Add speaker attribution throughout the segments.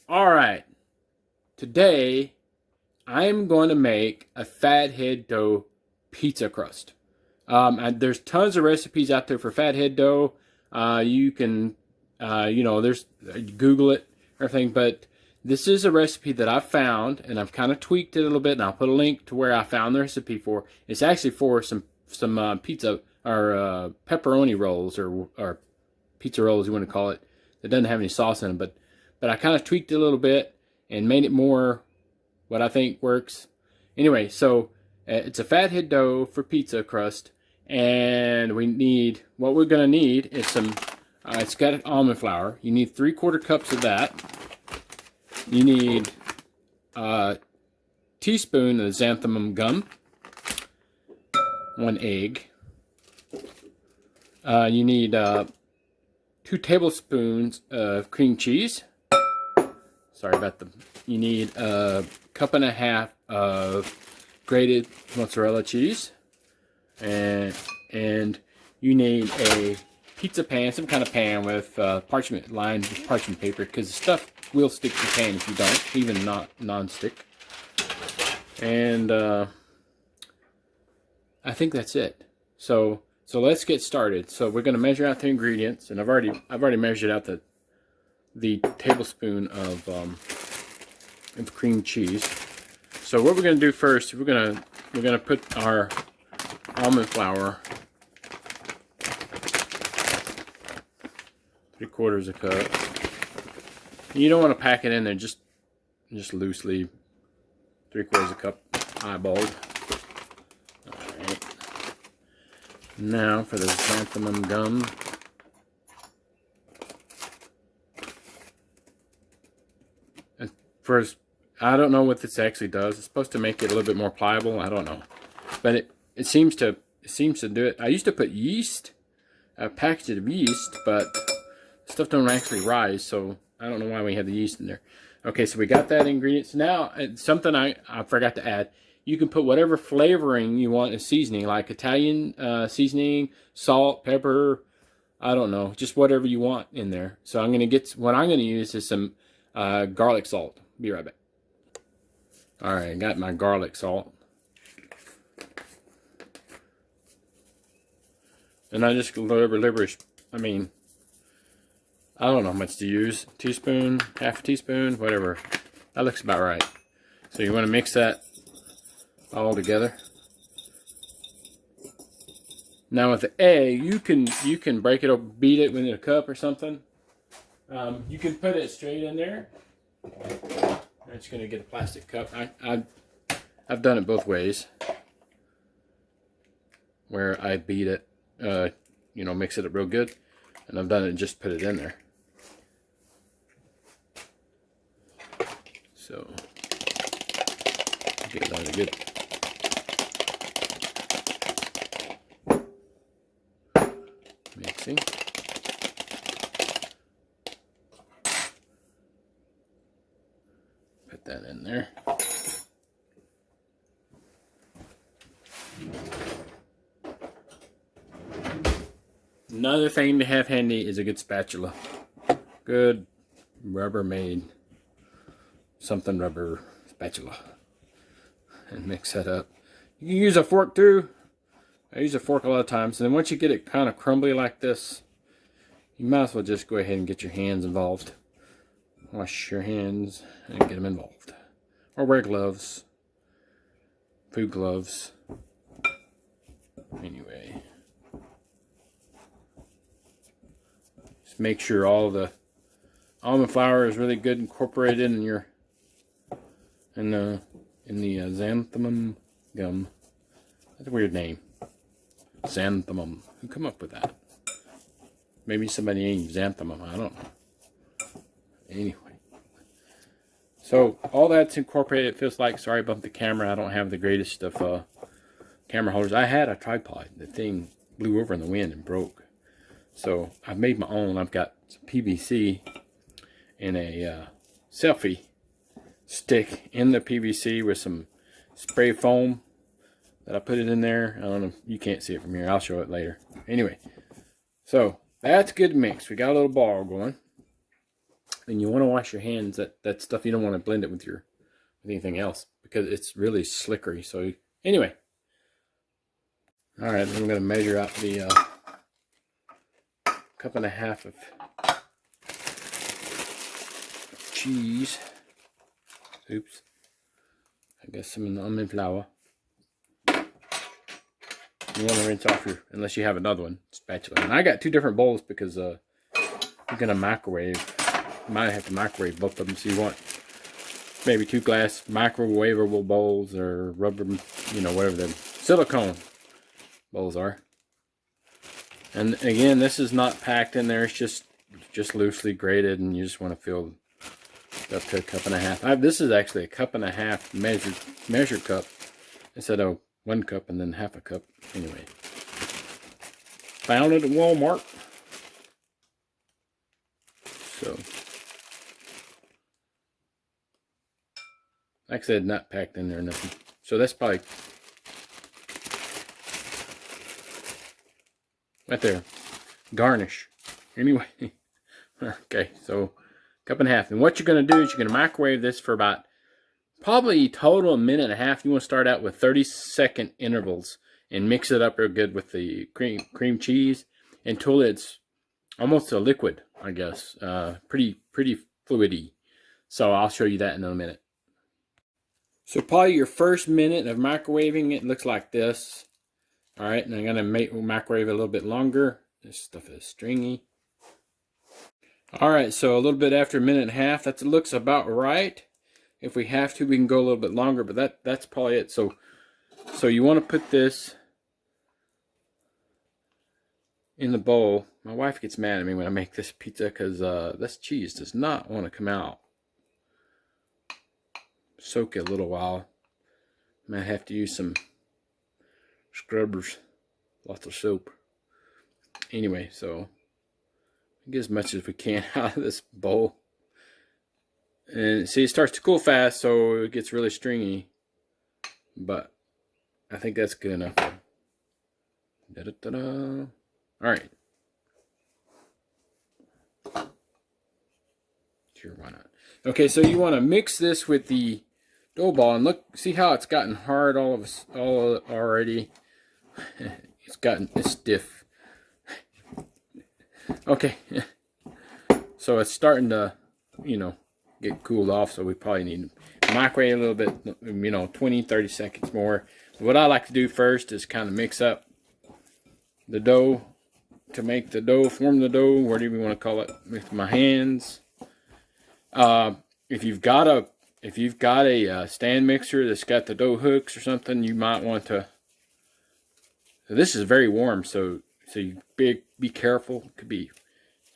Speaker 1: Alright, today I'm going to make a fathead dough pizza crust. And there's tons of recipes out there for fathead dough. You can, there's Google it, everything. But this is a recipe that I found, and I've kind of tweaked it a little bit. And I'll put a link to where I found the recipe for. It's actually for some pizza or pepperoni rolls or pizza rolls, you want to call it. That doesn't have any sauce in them, but I kind of tweaked it a little bit and made it more what I think works. Anyway, so it's a fathead dough for pizza crust, and what we're gonna need is some. It's got almond flour. You need 3/4 cups of that. You need a teaspoon of xanthan gum, 1 egg. You need 2 tablespoons of cream cheese. Sorry about you need 1.5 cups of grated mozzarella cheese, and you need a pizza pan, some kind of pan with parchment, lined with parchment paper, because the stuff will stick to the pan if you don't, even not non-stick. And I think that's it. So let's get started. So we're going to measure out the ingredients, and I've already measured out the tablespoon of cream cheese. So what we're going to do first, we're going to put our almond flour, 3/4 cup. You don't want to pack it in there, just loosely, 3/4 cup eyeballed. All right. Now for the xanthan gum. First, I don't know what this actually does. It's supposed to make it a little bit more pliable. I don't know, but it seems to do it. I used to put yeast, a package of yeast, but stuff don't actually rise, so I don't know why we have the yeast in there. Okay, so we got that ingredient. So now, something I forgot to add. You can put whatever flavoring you want as seasoning, like Italian seasoning, salt, pepper. I don't know, just whatever you want in there. So what I'm gonna use is some garlic salt. Be right back. Alright, I got my garlic salt. And I just I don't know how much to use. Teaspoon, half a teaspoon, whatever. That looks about right. So you want to mix that all together. Now with the egg, you can break it or beat it with a cup or something. You can put it straight in there. I'm just gonna get a plastic cup. I've done it both ways, where I beat it, mix it up real good, and I've done it and just put it in there. So get it on good. Mixing. Put that in there. Another thing to have handy is a good spatula. Good Rubbermaid something rubber spatula. And mix that up. You can use a fork too. I use a fork a lot of times. And then once you get it kind of crumbly like this, you might as well just go ahead and get your hands involved. Wash your hands and get them involved. Or wear gloves. Food gloves. Anyway. Just make sure all the almond flour is really good incorporated in the xanthan gum. That's a weird name. Xanthan. Who come up with that? Maybe somebody named Xanthan. I don't know. Anyway. So all that's incorporated. It feels like, sorry about the camera, I don't have the greatest of camera holders. I had a tripod. The thing blew over in the wind and broke. So I've made my own. I've got some PVC and a selfie stick in the PVC with some spray foam that I put it in there. I don't know, you can't see it from here. I'll show it later. Anyway, so that's good mix. We got a little ball going. And you want to wash your hands. That stuff, you don't want to blend it with anything else because it's really slickery. So anyway, all right, I'm going to measure out the cup and a half of cheese. Oops. I guess some almond flour. You want to rinse off unless you have another one, spatula. And I got two different bowls because you're going to microwave. You might have to microwave both of them. So you want maybe 2 glass microwavable bowls or rubber, whatever the silicone bowls are. And again, this is not packed in there. It's just loosely grated, and you just want to fill it up to a cup and a half. This is actually a cup and a half measured cup instead of 1 cup and then half a cup. Anyway, found it at Walmart. So, like I said, not packed in there or nothing. So that's probably right there. Garnish. Anyway, okay, so cup and a half. And what you're going to do is you're going to microwave this for about probably total a minute and a half. You want to start out with 30-second intervals and mix it up real good with the cream cheese until it's almost a liquid, I guess. Pretty fluidy. So I'll show you that in a minute. So probably your first minute of microwaving, it looks like this. All right, and I'm going to microwave it a little bit longer. This stuff is stringy. All right, so a little bit after a minute and a half, that looks about right. If we have to, we can go a little bit longer, but that's probably it. So you want to put this in the bowl. My wife gets mad at me when I make this pizza because this cheese does not want to come out. Soak it a little while. Might have to use some scrubbers, lots of soap. Anyway, so get as much as we can out of this bowl. And see, it starts to cool fast, so it gets really stringy. But I think that's good enough. Da-da-da-da. All right. Sure, why not? Okay, so you want to mix this with the dough ball, and look, see how it's gotten hard all already. It's stiff. Okay, so it's starting to, get cooled off. So we probably need to microwave a little bit, 20-30 seconds more. What I like to do first is kind of mix up the dough to make the dough, form the dough, whatever you want to call it, with my hands. If you've got a stand mixer that's got the dough hooks or something, you might want to. So this is very warm, so you be careful. It could be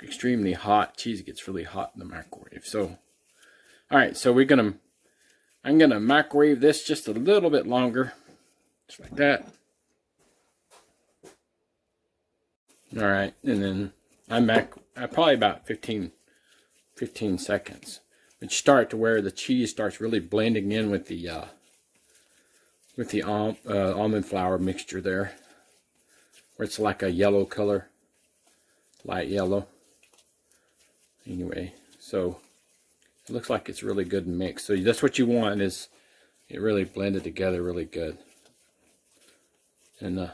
Speaker 1: extremely hot. Cheese gets really hot in the microwave. So, all right, so I'm gonna microwave this just a little bit longer, just like that. All right, and then I probably about 15 seconds. But you start to where the cheese starts really blending in with the almond flour mixture there, where it's like a yellow color, light yellow. Anyway, so it looks like it's really good mixed. So that's what you want, is it really blended together really good. And I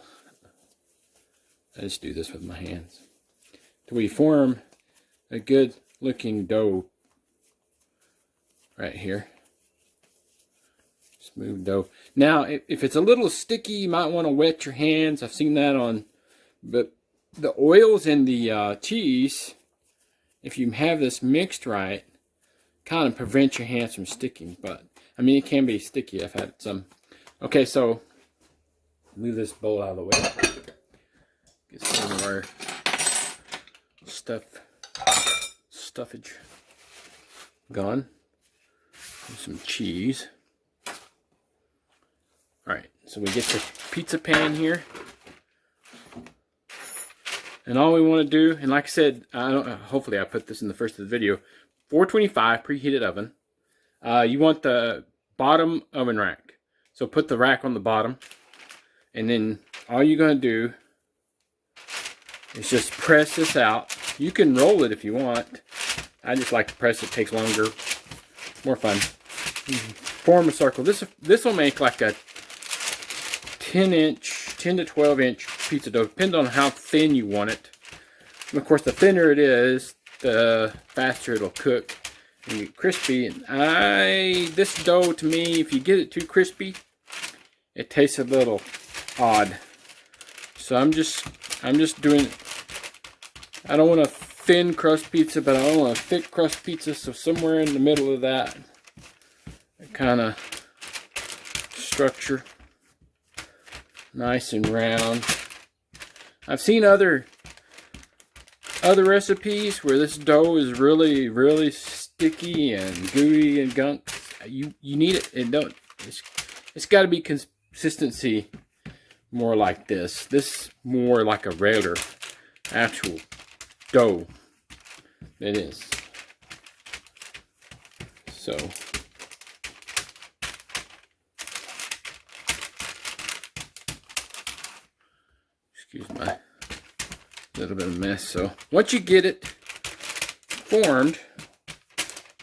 Speaker 1: just do this with my hands till we form a good looking dough right here. Smooth dough. Now, if it's a little sticky, you might want to wet your hands. I've seen that on, but the oils in the cheese, if you have this mixed right, kind of prevent your hands from sticking. But I mean, it can be sticky. I've had some. Okay, so move this bowl out of the way. Get some of our stuffage gone. And some cheese. Alright, so we get the pizza pan here. And all we want to do, and like I said, hopefully I put this in the first of the video, 425 preheated oven. You want the bottom oven rack. So put the rack on the bottom. And then all you're going to do is just press this out. You can roll it if you want. I just like to press it. Takes longer, more fun. Form a circle. This will make like a 10 to 12 inch pizza dough, depending on how thin you want it. And of course, the thinner it is, the faster it'll cook and get crispy. And this dough, to me, if you get it too crispy, it tastes a little odd. So I'm just doing. I don't want a thin crust pizza, but I don't want a thick crust pizza. So somewhere in the middle of that kind of structure, nice and round. I've seen other recipes where this dough is really, really sticky and gooey and gunk. You need it. It's got to be consistency more like this. This more like a regular actual dough. It is. So excuse my little bit of mess. So once you get it formed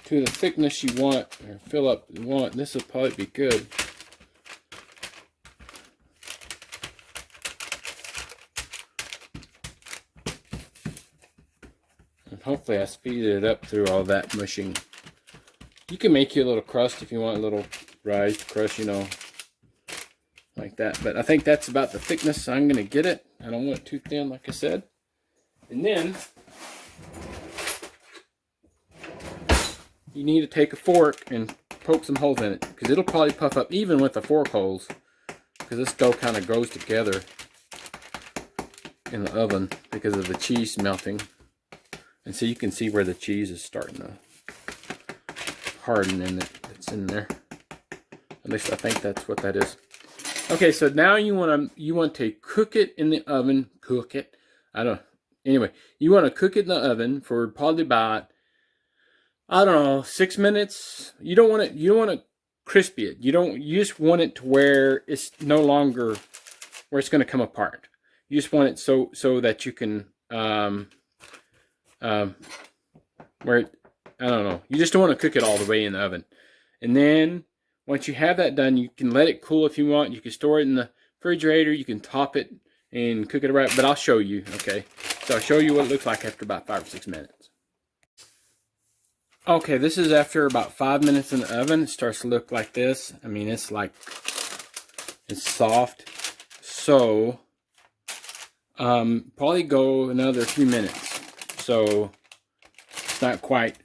Speaker 1: to the thickness you want, or fill up you want, this will probably be good. And hopefully I speeded it up through all that mushing. You can make you a little crust if you want a little raised crust, you know, like that. But I think that's about the thickness I'm going to get it. I don't want it too thin, like I said. And then you need to take a fork and poke some holes in it, because it'll probably puff up even with the fork holes, because this dough kind of goes together in the oven because of the cheese melting. And so you can see where the cheese is starting to harden in it. It's in there. At least I think that's what that is. Okay, so now you want to cook it in the oven. Cook it. Anyway, you want to cook it in the oven for probably about, I don't know, 6 minutes. You don't want to crispy it. You just want it to where it's no longer where it's going to come apart. You just want it so that you can I don't know. You just don't want to cook it all the way in the oven. And then once you have that done, you can let it cool if you want. You can store it in the refrigerator. You can top it and cook it right. But I'll show you, okay? So I'll show you what it looks like after about 5 or 6 minutes. Okay, this is after about 5 minutes in the oven. It starts to look like this. I mean, it's soft. So, probably go another few minutes. So, it's not quite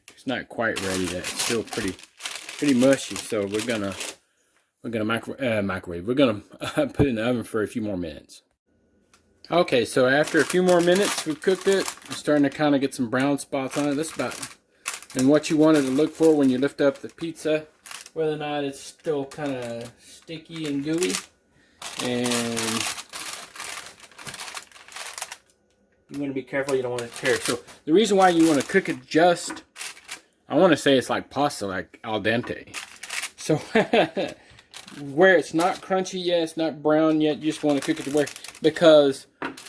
Speaker 1: ready yet. It's still pretty mushy. So we're gonna microwave. We're gonna put it in the oven for a few more minutes. Okay, so after a few more minutes, we've cooked it. We're starting to kind of get some brown spots on it. That's about and what you wanted to look for when you lift up the pizza, whether or not it's still kind of sticky and gooey. And you want to be careful, you don't want to tear. So the reason why you want to cook it just, I want to say it's like pasta, like al dente. So where it's not crunchy yet, it's not brown yet, you just want to cook it to where, because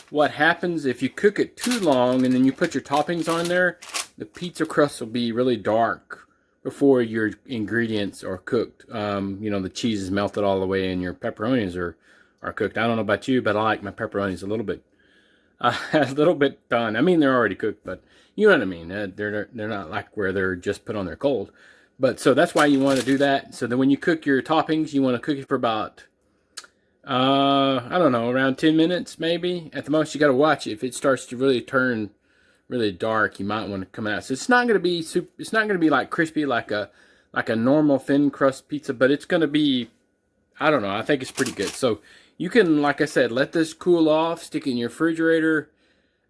Speaker 1: what happens if you cook it too long and then you put your toppings on there, the pizza crust will be really dark before your ingredients are cooked. You know, the cheese is melted all the way and your pepperonis are cooked. I don't know about you, but I like my pepperonis a little bit done. I mean, they're already cooked, but you know what I mean. They're not like where they're just put on there cold. But so that's why you want to do that. So then when you cook your toppings, you want to cook it for about, I don't know, around 10 minutes maybe. At the most, you got to watch it. If it starts to really turn really dark, you might want to come out. So it's not going to be it's not going to be like crispy like a normal thin crust pizza, but it's going to be, I don't know, I think it's pretty good. So you can, like I said, let this cool off, stick it in your refrigerator,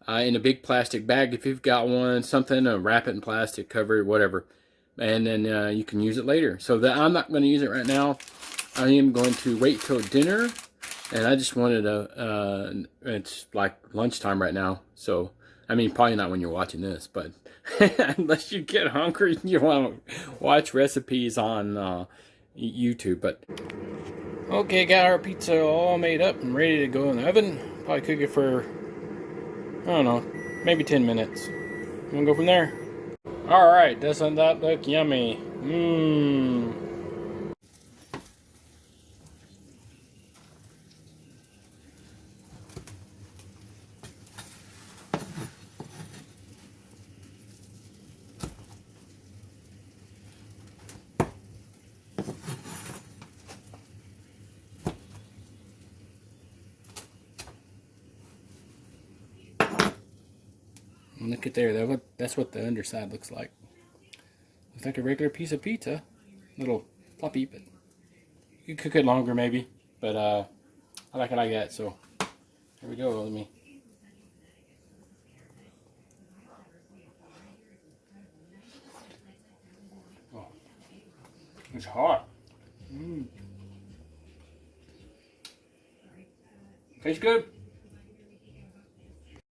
Speaker 1: in a big plastic bag if you've got one, something, wrap it in plastic, cover it, whatever. And then you can use it later. So I'm not going to use it right now. I am going to wait till dinner. And I just wanted it's like lunchtime right now. So, I mean, probably not when you're watching this, but unless you get hungry and you want to watch recipes on YouTube. But okay, got our pizza all made up and ready to go in the oven. Probably cook it for, I don't know, maybe 10 minutes. You want to go from there? All right, doesn't that look yummy? Mmm. Look at there. That's what the underside looks like. Looks like a regular piece of pizza. Little floppy, but you could cook it longer maybe. But I like it like that. So here we go. Let me. Oh, it's hot. Tastes good.